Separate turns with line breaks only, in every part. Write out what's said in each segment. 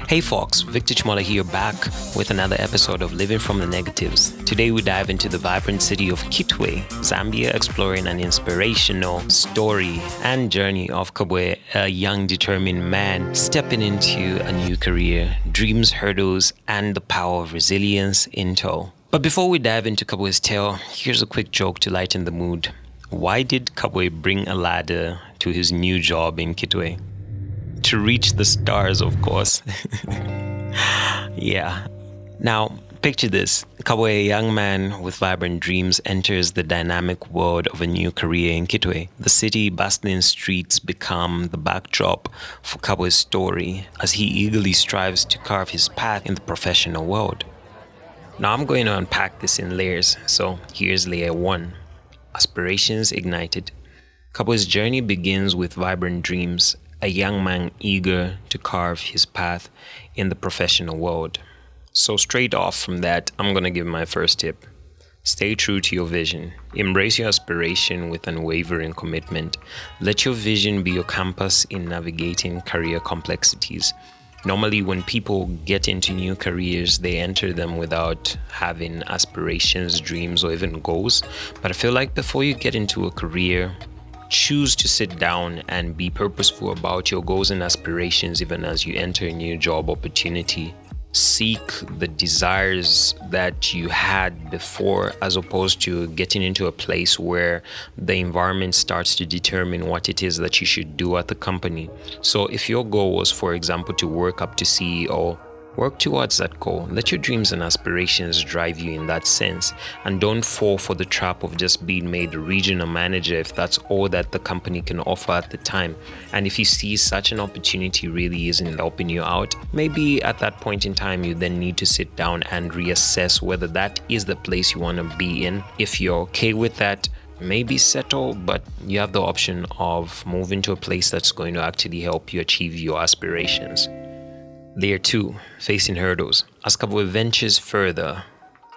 Hey folks, Victor Chimwala here, back with another episode of Living from the Negatives. Today we dive into the vibrant city of Kitwe, Zambia, exploring an inspirational story and journey of Kabwe, a young determined man stepping into a new career, dreams, hurdles, and the power of resilience in tow. But before we dive into Kabwe's tale, here's a quick joke to lighten the mood. Why did Kabwe bring a ladder to his new job in Kitwe? To reach the stars, of course. Yeah. Now, picture this. Kabwe, a young man with vibrant dreams, enters the dynamic world of a new career in Kitwe. The city, bustling streets become the backdrop for Kabwe's story as he eagerly strives to carve his path in the professional world. Now, I'm going to unpack this in layers. So here's layer 1. Aspirations ignited. Kabwe's journey begins with vibrant dreams, a young man eager to carve his path in the professional world. So straight off from that, I'm going to give my first tip. Stay true to your vision. Embrace your aspiration with unwavering commitment. Let your vision be your compass in navigating career complexities. Normally, when people get into new careers, they enter them without having aspirations, dreams, or even goals. But I feel like before you get into a career, choose to sit down and be purposeful about your goals and aspirations even as you enter a new job opportunity. Seek the desires that you had before, as opposed to getting into a place where the environment starts to determine what it is that you should do at the company. So if your goal was, for example, to work up to CEO, work towards that goal. Let your dreams and aspirations drive you in that sense, and don't fall for the trap of just being made a regional manager if that's all that the company can offer at the time. And if you see such an opportunity really isn't helping you out, maybe at that point in time you then need to sit down and reassess whether that is the place you want to be in. If you're okay with that, maybe settle, but you have the option of moving to a place that's going to actually help you achieve your aspirations. Layer 2, facing hurdles. As Kabwe ventures further,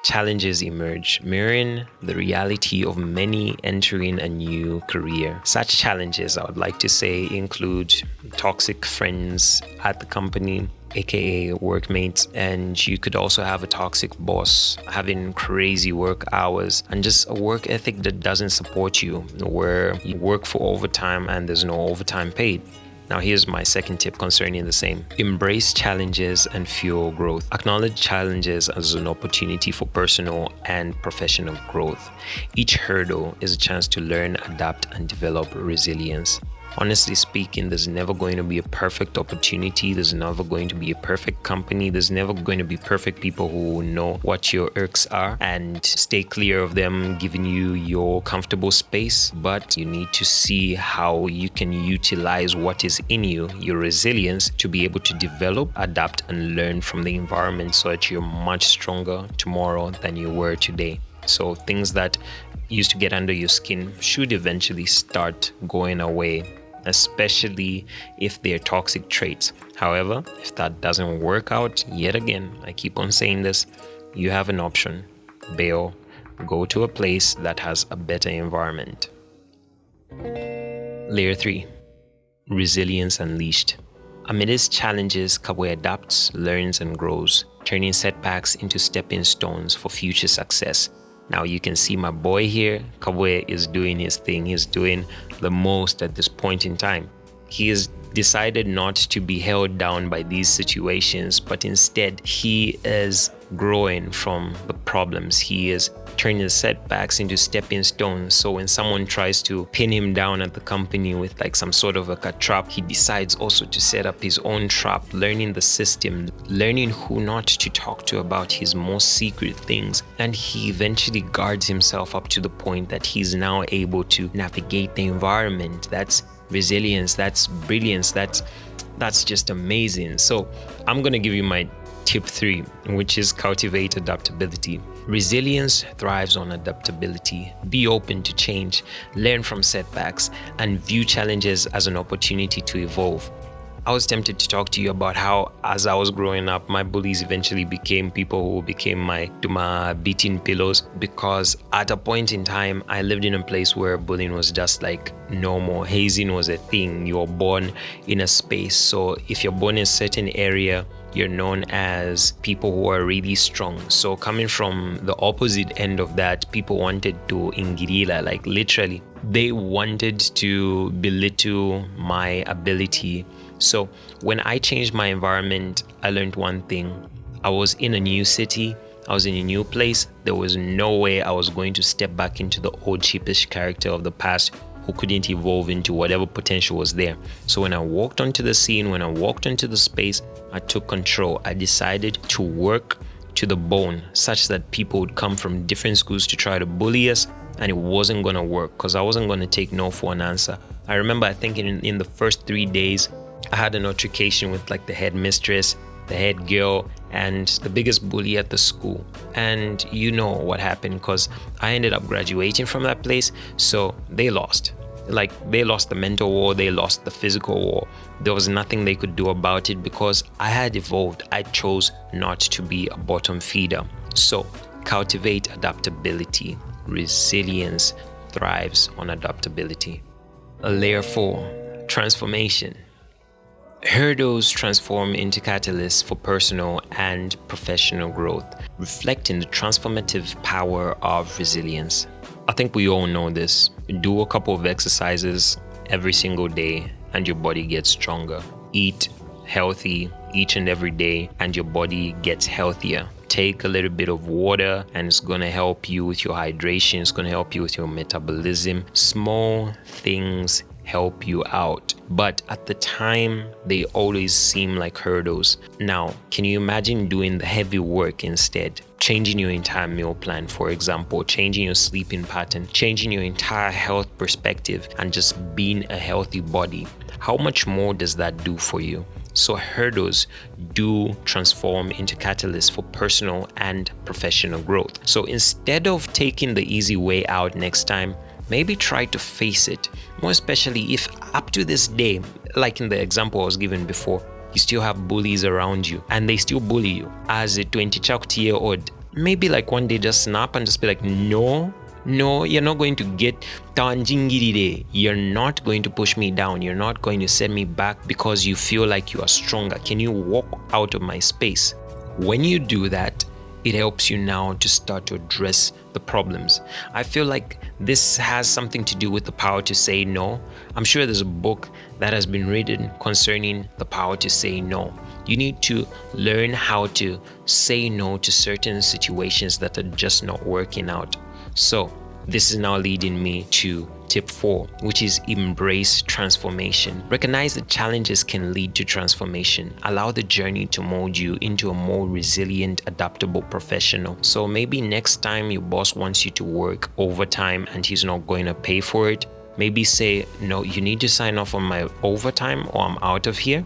challenges emerge, mirroring the reality of many entering a new career. Such challenges, I would like to say, include toxic friends at the company, aka workmates, and you could also have a toxic boss, having crazy work hours, and just a work ethic that doesn't support you, where you work for overtime and there's no overtime paid. Now here's my second tip concerning the same. Embrace challenges and fuel growth. Acknowledge challenges as an opportunity for personal and professional growth. Each hurdle is a chance to learn, adapt, and develop resilience. Honestly speaking, there's never going to be a perfect opportunity. There's never going to be a perfect company. There's never going to be perfect people who know what your irks are and stay clear of them, giving you your comfortable space. But you need to see how you can utilize what is in you, your resilience, to be able to develop, adapt, and learn from the environment so that you're much stronger tomorrow than you were today. So things that used to get under your skin should eventually start going away, especially if they're toxic traits. However, if that doesn't work out, yet again, I keep on saying this, you have an option. Bail, go to a place that has a better environment. Layer 3, resilience unleashed. Amidst challenges, Kabwe adapts, learns, and grows, turning setbacks into stepping stones for future success. Now you can see my boy here, Kabwe is doing his thing. He's doing the most at this point in time. He has decided not to be held down by these situations, but instead he is growing from the problems. He is turning the setbacks into stepping stones. So when someone tries to pin him down at the company with like some sort of a trap, he decides also to set up his own trap, learning the system, learning who not to talk to about his most secret things. And he eventually guards himself up to the point that he's now able to navigate the environment. That's resilience, that's brilliance, that's just amazing. So I'm gonna give you my tip 3, which is cultivate adaptability. Resilience thrives on adaptability. Be open to change, learn from setbacks, and view challenges as an opportunity to evolve. I was tempted to talk to you about how, as I was growing up, my bullies eventually became people who became my beating pillows, because at a point in time, I lived in a place where bullying was just like normal. Hazing was a thing. You were born in a space. So if you're born in a certain area, you're known as people who are really strong. So coming from the opposite end of that, people wanted to ingirila, like literally, they wanted to belittle my ability. So when I changed my environment, I learned one thing. I was in a new city. I was in a new place. There was no way I was going to step back into the old sheepish character of the past who couldn't evolve into whatever potential was there. So when I walked onto the scene, when I walked into the space, I took control. I decided to work to the bone such that people would come from different schools to try to bully us, and it wasn't going to work because I wasn't going to take no for an answer. I remember, I think in the first 3 days, I had an altercation with like the headmistress, the head girl, and the biggest bully at the school. And you know what happened, because I ended up graduating from that place. So they lost. Like, they lost the mental war, they lost the physical war. There was nothing they could do about it because I had evolved. I chose not to be a bottom feeder. So cultivate adaptability. Resilience thrives on adaptability. Layer 4, transformation. Hurdles transform into catalysts for personal and professional growth, reflecting the transformative power of resilience. I think we all know this. Do a couple of exercises every single day and your body gets stronger. Eat healthy each and every day and your body gets healthier. Take a little bit of water and it's going to help you with your hydration. It's going to help you with your metabolism. Small things help you out, but at the time they always seem like hurdles. Now, can you imagine doing the heavy work instead? Changing your entire meal plan, for example, changing your sleeping pattern, changing your entire health perspective, and just being a healthy body. How much more does that do for you? So hurdles do transform into catalysts for personal and professional growth. So instead of taking the easy way out next time, maybe try to face it, more especially if up to this day, like in the example I was given before, you still have bullies around you and they still bully you. As a 20-year-old, maybe like one day just snap and just be like, no, you're not going to get tanjingirire. You're not going to push me down. You're not going to set me back because you feel like you are stronger. Can you walk out of my space? When you do that, it helps you now to start to address the problems. I feel like this has something to do with the power to say no. I'm sure there's a book that has been written concerning the power to say no. You need to learn how to say no to certain situations that are just not working out. So this is now leading me to tip 4, which is embrace transformation. Recognize that challenges can lead to transformation. Allow the journey to mold you into a more resilient, adaptable professional. So maybe next time your boss wants you to work overtime and he's not going to pay for it, maybe say, no, you need to sign off on my overtime or I'm out of here.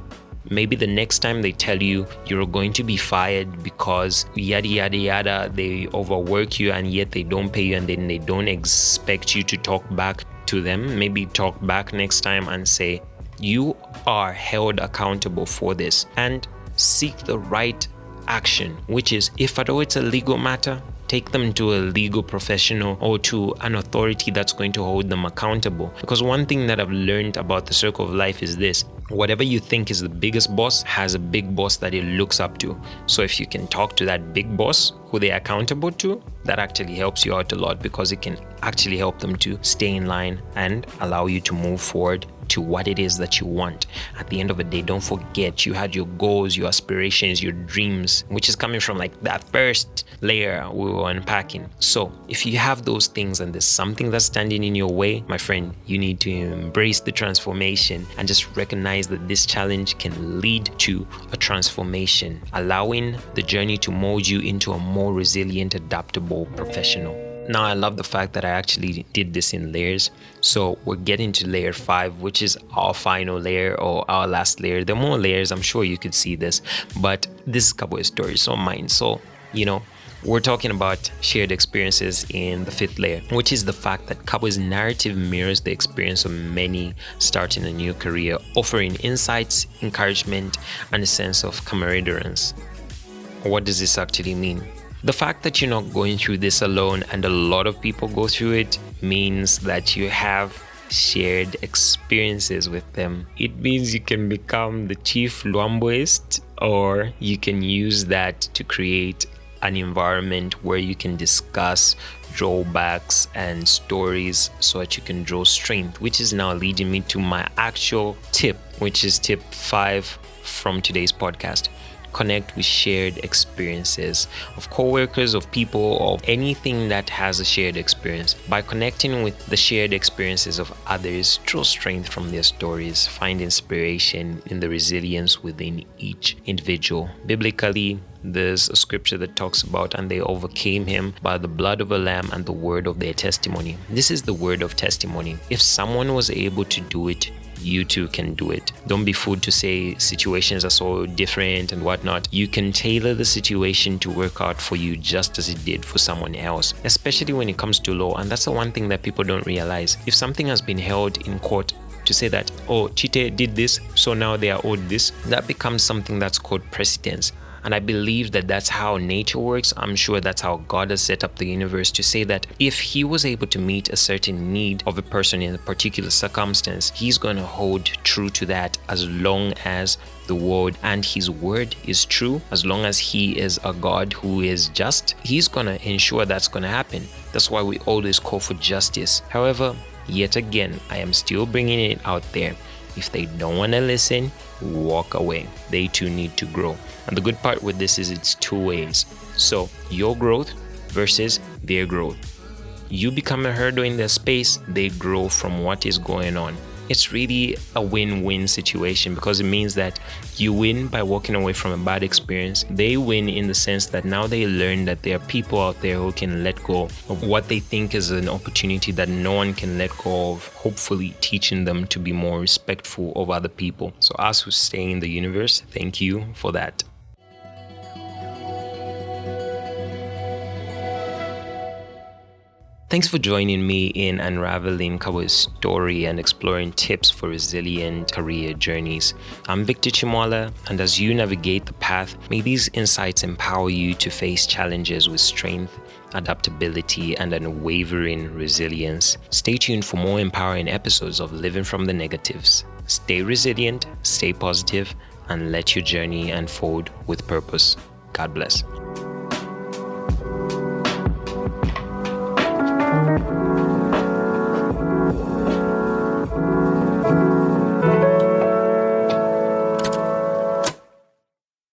Maybe the next time they tell you you're going to be fired because yada yada yada, they overwork you and yet they don't pay you, and then they don't expect you to talk back to them. Maybe talk back next time and say, you are held accountable for this, and seek the right action, which is, if at all it's a legal matter, take them to a legal professional or to an authority that's going to hold them accountable. Because one thing that I've learned about the circle of life is this: whatever you think is the biggest boss has a big boss that it looks up to. So if you can talk to that big boss who they're accountable to, that actually helps you out a lot, because it can actually help them to stay in line and allow you to move forward to what it is that you want. At the end of the day, don't forget you had your goals, your aspirations, your dreams, which is coming from like that first layer we were unpacking. So if you have those things and there's something that's standing in your way, my friend, you need to embrace the transformation and just recognize that this challenge can lead to a transformation, allowing the journey to mold you into a more resilient, adaptable professional. Now, I love the fact that I actually did this in layers. So we're getting to layer 5, which is our final layer or our last layer. There are more layers. I'm sure you could see this, but this is Kabwe's story, so mine. So, We're talking about shared experiences in the fifth layer, which is the fact that Kabwe's narrative mirrors the experience of many starting a new career, offering insights, encouragement, and a sense of camaraderie. What does this actually mean? The fact that you're not going through this alone and a lot of people go through it means that you have shared experiences with them. It means you can become the chief Luamboist, or you can use that to create an environment where you can discuss drawbacks and stories so that you can draw strength, which is now leading me to my actual tip, which is tip 5 from today's podcast. Connect with shared experiences of coworkers, of people, of anything that has a shared experience. By connecting with the shared experiences of others, draw strength from their stories, find inspiration in the resilience within each individual. Biblically, there's a scripture that talks about, and they overcame him by the blood of a lamb and the word of their testimony. This is the word of testimony. If someone was able to do it, you too can do it. Don't be fooled to say situations are so different and whatnot. You can tailor the situation to work out for you just as it did for someone else, especially when it comes to law. And that's the one thing that people don't realize. If something has been held in court, to say that, oh, Chite did this, so now they are owed this, that becomes something that's called precedence. And I believe that that's how nature works. I'm sure that's how God has set up the universe, to say that if he was able to meet a certain need of a person in a particular circumstance, he's going to hold true to that as long as the word and his word is true. As long as he is a God who is just, he's going to ensure that's going to happen. That's why we always call for justice. However, yet again, I am still bringing it out there. If they don't want to listen, walk away. They too need to grow. And the good part with this is it's two ways. So your growth versus their growth. You become a herder in their space, they grow from what is going on. It's really a win-win situation, because it means that you win by walking away from a bad experience. They win in the sense that now they learn that there are people out there who can let go of what they think is an opportunity that no one can let go of, hopefully teaching them to be more respectful of other people. So us who stay in the universe, thank you for that. Thanks for joining me in unraveling Kabwe's story and exploring tips for resilient career journeys. I'm Victor Chimwala, and as you navigate the path, may these insights empower you to face challenges with strength, adaptability, and unwavering resilience. Stay tuned for more empowering episodes of Living from the Negatives. Stay resilient, stay positive, and let your journey unfold with purpose. God bless.